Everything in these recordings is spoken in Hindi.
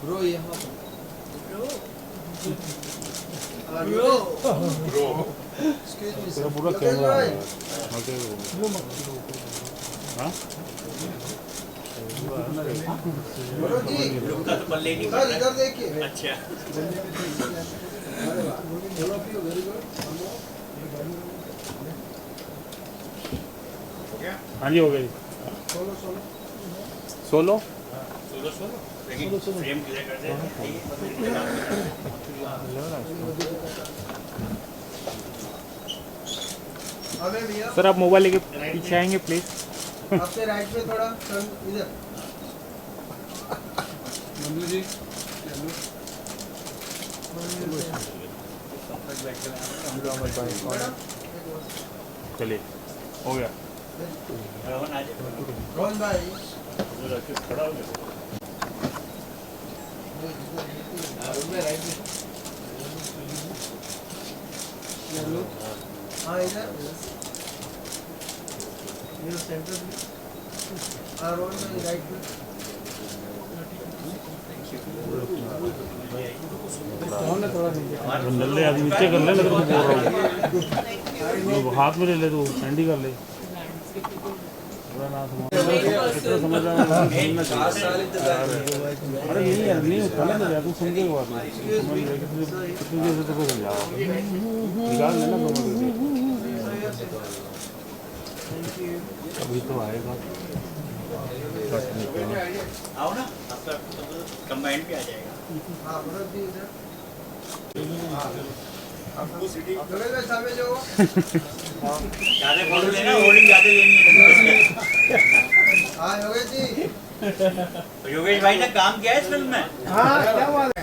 ब्रो यहाँ ब्रो पूरा कैमरा है हाँ ब्रो जी का तो पल्ले नहीं सर इधर देखिए अच्छा हाँ जी हो गया जी सोलो फ्रेम क्लियर कर दे हमें भैया सर आप मोबाइल लेके पीछे आएंगे प्लीज आपसे राइट में थोड़ा टर्न इधर नंदू जी चलिए हो गया रोहन आज रोहन भाई खड़ा हो गया राइट में हाँ इधर सेंटर में हाँ रोहन भाई राइट में ले आदमी नीचे कर ले लग रहा हूँ हाथ में ले ले तो सैंडी कर ले अरे यही यार नहीं समझ ले तू समझे बात समझ ले कितनी देर से तो समझाओ निकाल लेना अभी तो आएगा आओ ना आपका कंबाइंड भी आ जाएगा हाँ भरत जी इधर आपको सिटी में सामने जो ज्यादा फोटो लेना होल्डिंग ज्यादा लेनी है हाँ योगेश जी योगेश भाई ने काम किया है इस फिल्म में हाँ क्या बात है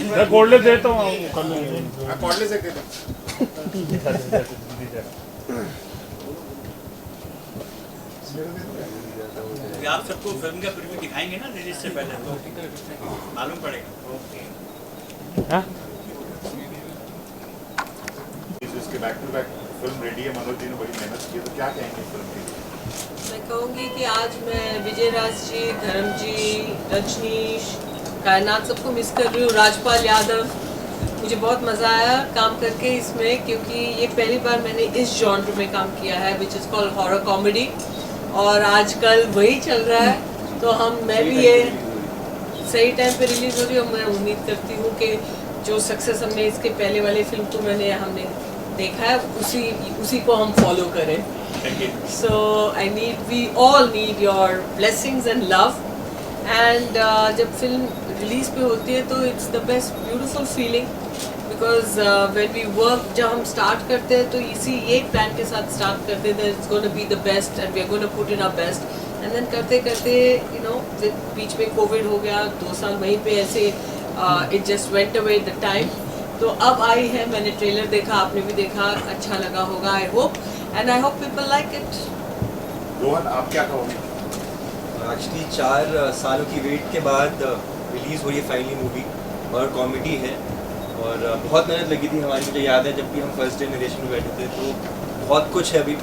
मैं कोल्ड देता हूँ कॉर्डले से कहते आप सबको फिल्म का प्रीव्यू दिखाएंगे ना रिलीज से पहले तो मालूम पड़ेगा हाँ इसके back to back film ready है मनोज जी ने बड़ी मेहनत की है तो क्या कहेंगे फिल्म की मैं कहूँगी कि आज मैं विजय राज जी, धर्म जी, रजनीश, कायनात सबको मिस कर रही हूँ, राजपाल यादव। मुझे बहुत मज़ा आया काम करके इसमें क्योंकि ये पहली बार मैंने इस जॉनर में काम किया है which is called horror comedy और आजकल वही चल रहा है तो मैं भी ये सही टाइम पे रिलीज़ हो रही है और मैं उम्मीद करती हूँ कि जो सक्सेस हमने इसके पहले वाले फिल्म को हमने देखा है उसी को हम फॉलो करें so we all need your blessings and love and जब फिल्म रिलीज पे होती है तो it's the best beautiful feeling because when we work जब हम स्टार्ट करते हैं तो ये प्लान के साथ स्टार्ट करते हैं that it's going to be the best and we are going to put in our best and then करते करते बीच में कोविड हो गया 2 साल वहीं पे ऐसे it just went away the time तो अब आई है मैंने ट्रेलर देखा आपने भी देखा अच्छा लगा होगा I hope and I hope people like it. Rohan आप क्या कहोगे एक्चुअली 4 सालों की वेट के बाद रिलीज़ हुई है फाइनली मूवी और कॉमेडी है और बहुत मेहनत लगी थी हमारी मुझे याद है जब भी हम फर्स्ट डे नरेशन में बैठे थे तो बहुत कुछ है अभी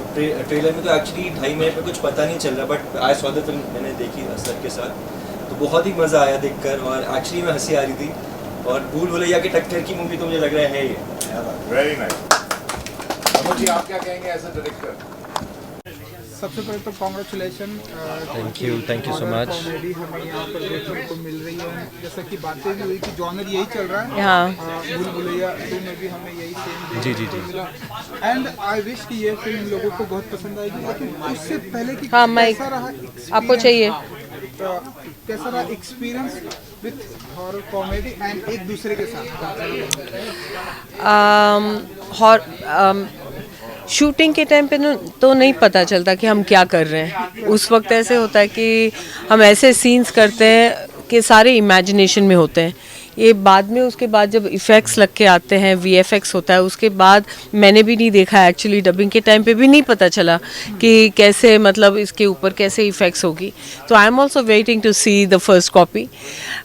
ट्रेलर में तो एक्चुअली 2.5 मिनट में कुछ पता नहीं चल रहा but I saw the film मैंने देखी असर के साथ तो बहुत ही मज़ा आया देखकर और एक्चुअली में हंसी आ रही थी और भूल भुलैया के टक्कर की मूवी तो मुझे लग रहा है ये वेरी नाइस मनोज जी आप क्या कहेंगे एज अ डायरेक्टर सबसे पहले तो congratulation thank you so much comedy हमें यहाँ पर देखने को मिल रही है जैसा कि बातें भी हुई कि जॉनर यही चल रहा है भूल भुलैया 2 में भी हमें यही सेम जी मिला एंड आई विश कि ये फिल्म लोगों को बहुत पसंद आएगी लेकिन उससे पहले कि हाँ, कैसा रहा आपको चाहिए कैसा रहा experience with horror comedy and एक दूसरे के साथ शूटिंग के टाइम पे तो नहीं पता चलता कि हम क्या कर रहे हैं उस वक्त ऐसे होता है कि हम ऐसे सीन्स करते हैं कि सारे इमेजिनेशन में होते हैं ये बाद में, उसके बाद जब इफ़ेक्ट्स लग के आते हैं, VFX होता है, उसके बाद मैंने भी नहीं देखा एक्चुअली, डबिंग के टाइम पे भी नहीं पता चला कि कैसे मतलब इसके ऊपर कैसे इफ़ेक्ट्स होगी। तो I am also waiting to see the first copy.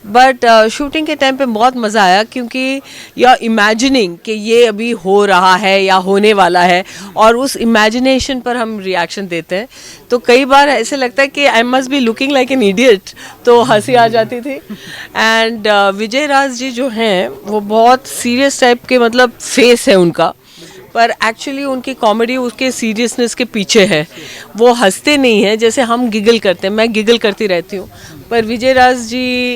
But shooting के टाइम पे बहुत मज़ा आया, क्योंकि यू इमेजिनिंग कि ये अभी हो रहा है या होने वाला है, और उस इमेजिनेशन पर हम रिएक्शन देते हैं। तो कई बार ऐसे लगता है कि I must be looking like an idiot, तो हंसी आ जाती थी। एंड विजय राज जी जो हैं वो बहुत सीरियस टाइप के मतलब फेस है उनका, पर एक्चुअली उनकी कॉमेडी उसके सीरियसनेस के पीछे है। वो हंसते नहीं हैं, जैसे हम गिगल करते हैं, मैं गिगल करती रहती हूँ, पर Vijay Raj ji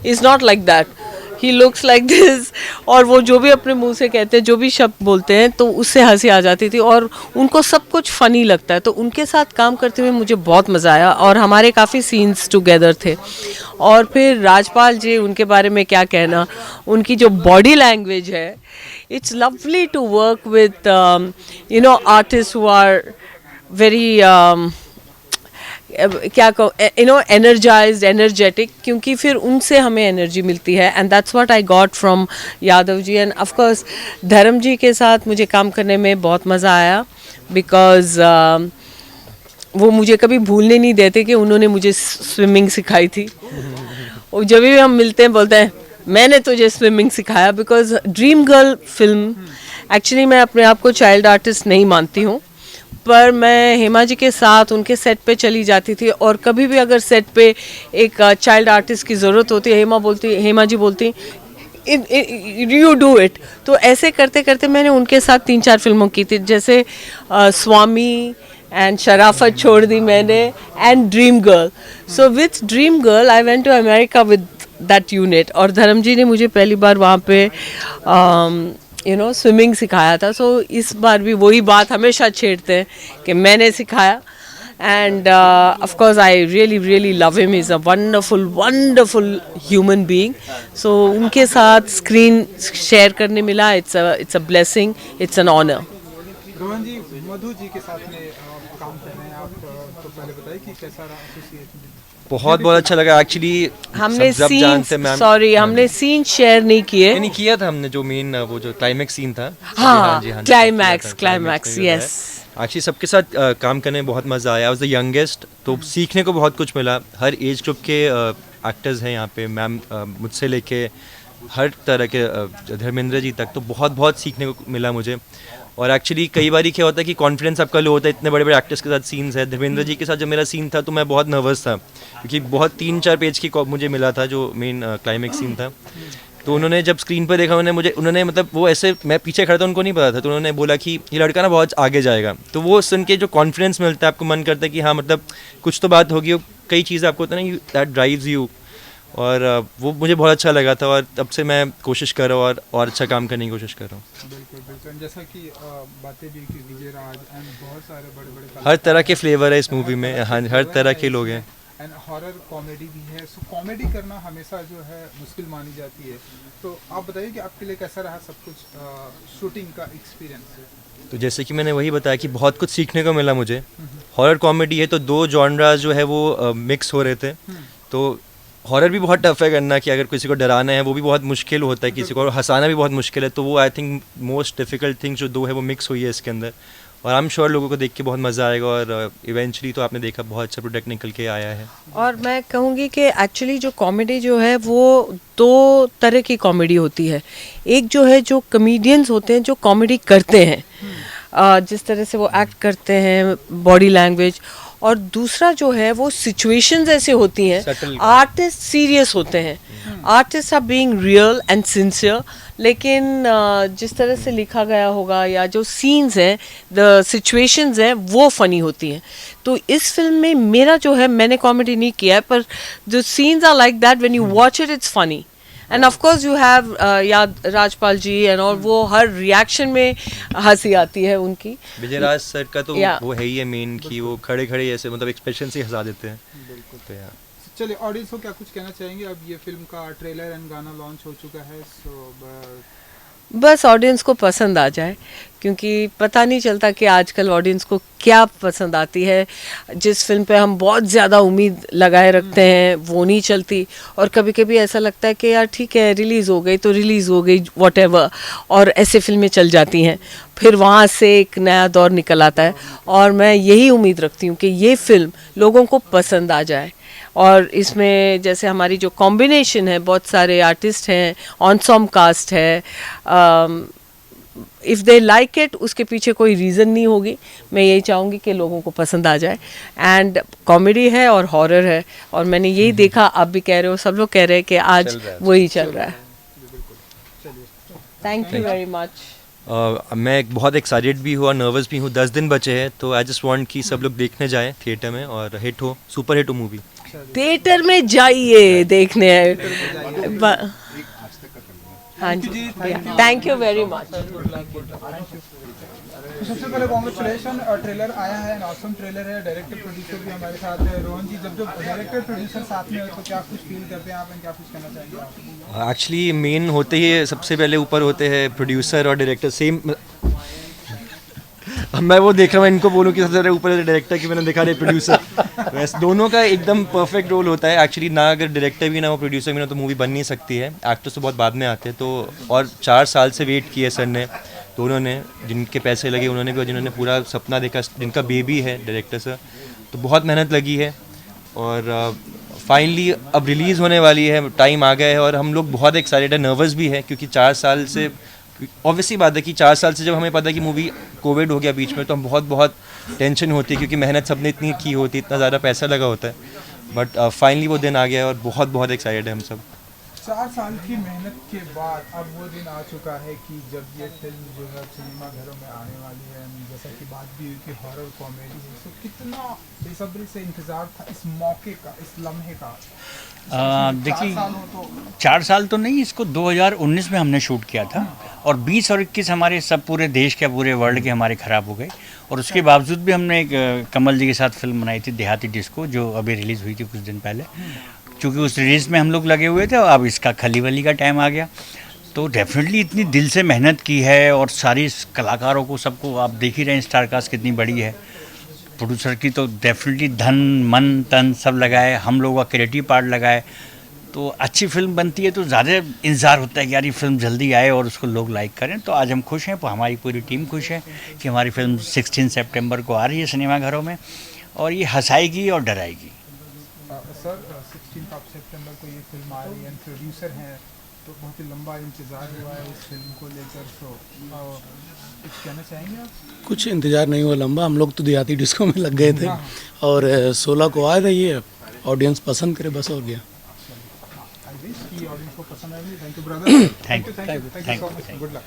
is not like that, he looks like this. और वो जो भी अपने मुंह से कहते हैं, जो भी शब्द बोलते हैं, तो उससे हंसी आ जाती थी, और उनको सब कुछ फ़नी लगता है। तो उनके साथ काम करते हुए मुझे बहुत मज़ा आया, और हमारे काफ़ी सीन्स टुगेदर थे। और फिर राजपाल जी, उनके बारे में क्या कहना, उनकी जो बॉडी लैंग्वेज है, it's lovely to work with artists who are very क्या कहो energetic, क्योंकि फिर उनसे हमें एनर्जी मिलती है, and that's what I got from Yadav ji. and of course धर्म जी के साथ मुझे काम करने में बहुत मज़ा आया, because वो मुझे कभी भूलने नहीं देते कि उन्होंने मुझे स्विमिंग सिखाई थी। और जब भी हम मिलते हैं बोलते हैं मैंने तुझे स्विमिंग सिखाया, because dream girl film, actually मैं अपने आप को चाइल्ड आर्टिस्ट नहीं मानती हूँ, पर मैं हेमा जी के साथ उनके सेट पे चली जाती थी, और कभी भी अगर सेट पे एक चाइल्ड आर्टिस्ट की ज़रूरत होती है, हेमा जी बोलती यू डू इट। तो ऐसे करते करते मैंने उनके साथ 3-4 फिल्मों की थी, जैसे स्वामी एंड शराफत छोड़ दी मैंने, and dream girl. So with dream girl I went to America with that unit, और धर्म जी ने मुझे पहली बार वहाँ पे स्विमिंग सिखाया था। सो इस बार भी वही बात हमेशा छेड़ते हैं कि मैंने सिखाया, and of course I really love him. He's a wonderful human being. So उनके साथ स्क्रीन शेयर करने मिला, it's a blessing, it's an honor. Rohan जी, मधु जी के साथ में काम कर रहे हैं आप, तो पहले बताइए कि कैसा रहा एसोसिएशन? बहुत अच्छा लगा एक्चुअली। हमने सीन शेयर नहीं किए, नहीं किया था हमने, जो मेन वो जो क्लाइमैक्स सीन था। हाँ, क्लाइमैक्स यस। एक्चुअली सबके साथ काम करने में बहुत मज़ा आया। आई वाज द यंगेस्ट, तो सीखने को बहुत कुछ मिला। हर एज ग्रुप के एक्टर्स हैं यहाँ पे, मैम मुझसे लेके हर तरह के धर्मेंद्र जी तक, तो बहुत सीखने को मिला मुझे। और एक्चुअली कई बार क्या होता है कि कॉन्फिडेंस आपका लो होता है, इतने बड़े बड़े एक्टर्स के साथ सीन्स है। धर्मेंद्र जी के साथ जब मेरा सीन था तो मैं बहुत नर्वस था, क्योंकि बहुत 3-4 पेज की मुझे मिला था जो मेन क्लाइमैक्स सीन था। तो उन्होंने जब स्क्रीन पर देखा उन्होंने मतलब वो ऐसे, मैं पीछे खड़ा था, उनको नहीं पता था, तो उन्होंने बोला कि ये लड़का ना बहुत आगे जाएगा। तो वो सुन के जो कॉन्फिडेंस मिलता है, आपको मन करता है कि हाँ मतलब कुछ तो बात होगी। कई चीज़ें आपको होता है ना, दैट ड्राइव्स यू, और वो मुझे बहुत अच्छा लगा था, और तब से मैं कोशिश कर रहा हूँ और अच्छा काम करने की कोशिश कर रहा हूँ। बिल्कुल, जैसा कि बातें भी कि विजय राज एंड बहुत सारे बड़े हर तरह के फ्लेवर है इस मूवी में, हाँ हर तरह के लोग हैं, एंड हॉरर कॉमेडी भी है। सो कॉमेडी करना हमेशा जो है मुश्किल मानी जाती है, तो आप बताइए कि आपके लिए कैसा रहा सब कुछ शूटिंग का एक्सपीरियंस? तो जैसे कि मैंने वही बताया कि बहुत कुछ सीखने को मिला मुझे। हॉरर कॉमेडी है तो 2 जॉनरास जो है वो मिक्स हो रहे थे। तो हॉरर भी बहुत टफ है करना, कि अगर किसी को डराना है वो भी बहुत मुश्किल होता है, किसी को हंसाना भी बहुत मुश्किल है। तो वो I think most difficult thing जो 2 है वो मिक्स हुई है इसके अंदर, और आई एम श्योर लोगों को देख के बहुत मज़ा आएगा। और इवेंचुअली तो आपने देखा बहुत अच्छा प्रोडक्ट निकल के आया है। और मैं कहूँगी कि एक्चुअली जो कॉमेडी जो है वो 2 तरह की कॉमेडी होती है। एक जो है जो कॉमेडियंस होते हैं जो कॉमेडी करते हैं, जिस तरह से वो एक्ट करते हैं, बॉडी लैंग्वेज, और दूसरा जो है वो सिचुएशंस ऐसे होती हैं, आर्टिस्ट सीरियस होते हैं, artist are being real and sincere, लेकिन जिस तरह से लिखा गया होगा या जो सीन्स हैं, द सिचुएशंस हैं, वो फनी होती हैं। तो इस फिल्म में मेरा जो है, मैंने कॉमेडी नहीं किया है, पर जो scenes are like that, when you watch it it's funny. And of course you have Rajpal ji and और वो हर रिएक्शन में हंसी आती है उनकी। विजय राज सर का तो वो है ही है मेन, कि वो खड़े खड़े ऐसे मतलब एक्सप्रेशन से हंसा देते हैं। बिल्कुल। तो यार चलिए, ऑडियंस को क्या कुछ कहना चाहेंगे? अब ये फिल्म का ट्रेलर एंड गाना लॉन्च हो चुका है, सो बस ऑडियंस को पसंद आ जाए, क्योंकि पता नहीं चलता कि आजकल ऑडियंस को क्या पसंद आती है। जिस फिल्म पे हम बहुत ज़्यादा उम्मीद लगाए रखते हैं वो नहीं चलती, और कभी कभी ऐसा लगता है कि यार ठीक है रिलीज़ हो गई तो रिलीज़ हो गई व्हाटएवर, और ऐसे फिल्में चल जाती हैं, फिर वहाँ से एक नया दौर निकल आता है। और मैं यही उम्मीद रखती हूँ कि ये फिल्म लोगों को पसंद आ जाए। और इसमें जैसे हमारी जो कॉम्बिनेशन है, बहुत सारे आर्टिस्ट हैं, ऑनसॉम कास्ट है, इफ़ दे लाइक इट, उसके पीछे कोई रीज़न नहीं होगी। मैं यही चाहूँगी कि लोगों को पसंद आ जाए। एंड कॉमेडी है और हॉरर है, और मैंने यही देखा, आप भी कह रहे हो, सब लोग कह रहे हैं कि आज वही चल रहा है। Thank you very much. मैं बहुत एक्साइटेड भी हूँ और नर्वस भी हूँ। 10 दिन बचे हैं, तो आई जस्ट वांट कि सब लोग देखने जाएं थिएटर में और हिट हो, सुपर हिट हो मूवी। थिएटर में जाइए देखने। हाँ जी, थैंक यू वेरी मच। सबसे पहले कॉन्ग्रेचुलेशन, ट्रेलर आया है, ऑसम ट्रेलर है, डायरेक्टर प्रोड्यूसर भी हमारे साथ है। रोहन जी, जब डायरेक्टर प्रोड्यूसर साथ में हो तो क्या कुछ फील करते हैं आप, क्या कुछ कहना चाहेंगे आप? एक्चुअली मेन होते ही सबसे पहले ऊपर होते हैं प्रोड्यूसर और डायरेक्टर, सेम। मैं वो देख रहा हूँ, इनको बोलूँ कि सबसे ज़्यादा ऊपर डायरेक्टर की, मैंने देखा रहे प्रोड्यूसर। वैसे दोनों का एकदम परफेक्ट रोल होता है एक्चुअली। ना अगर डायरेक्टर भी ना हो, प्रोड्यूसर भी ना, तो मूवी बन नहीं सकती है। एक्टर्स तो बहुत बाद में आते हैं। तो और 4 साल से वेट किया सर ने, दोनों ने, जिनके पैसे लगे उन्होंने भी, और जिन्होंने पूरा सपना देखा, जिनका बेबी है डायरेक्टर सर, तो बहुत मेहनत लगी है। और फाइनली अब रिलीज़ होने वाली है, टाइम आ गया है, और हम लोग बहुत एक्साइटेड है, नर्वस भी है, क्योंकि 4 साल से, ऑब्वियसली बात है कि 4 साल से जब हमें पता है कि मूवी, कोविड हो गया बीच में, तो हम बहुत टेंशन होती है, क्योंकि मेहनत सबने इतनी की होती है, इतना ज़्यादा पैसा लगा होता है। बट फाइनली वो दिन आ गया है, और बहुत एक्साइटेड है हम सब। 4 साल की मेहनत के बाद अब वो दिन आ चुका है कि जब ये फिल्म जो है सिनेमा घरों में आने वाली है। जैसा कि बात भी हुई कि हॉरर कॉमेडी है, तो कितना बेसब्री से इंतज़ार था इस मौके का, इस लम्हे का? देखिए, 4 साल तो नहीं, इसको 2019 में हमने शूट किया था, और 20 और 21 हमारे सब पूरे देश के, पूरे वर्ल्ड के हमारे ख़राब हो गए। और उसके बावजूद भी हमने एक कमल जी के साथ फिल्म बनाई थी, देहाती डिस्को, जो अभी रिलीज़ हुई थी कुछ दिन पहले। क्योंकि उस रिलीज़ में हम लोग लगे हुए थे, और अब इसका खली वली का टाइम आ गया। तो डेफिनेटली इतनी दिल से मेहनत की है, और सारी कलाकारों को, सबको आप देख ही रहे हैं, स्टार कास्ट कितनी बड़ी है। प्रोड्यूसर की तो डेफिनेटली धन मन तन सब लगाए, हम लोगों का क्रिएटिव पार्ट लगाए, तो अच्छी फिल्म बनती है तो ज़्यादा इंतज़ार होता है कि यार ये फिल्म जल्दी आए और उसको लोग लाइक करें। तो आज हम खुश हैं, हमारी पूरी टीम खुश है कि हमारी फिल्म 16 सितंबर को आ रही है सिनेमाघरों में, और ये हंसाएगी और डराएगी। सर 16 सितंबर को ये फिल्म आ रही है, प्रोड्यूसर हैं, तो बहुत ही लंबा इंतज़ार हुआ है इस फिल्म को लेकर, तो कुछ कहना चाहेंगे आप? कुछ इंतज़ार नहीं हुआ लंबा, हम लोग तो देहाती डिस्को में लग गए थे, और 16 को आया था ये, ऑडियंस पसंद करे बस, और गया। ऑडियंस को पसंद आएगी। Thank you brother, thank you so much, good luck.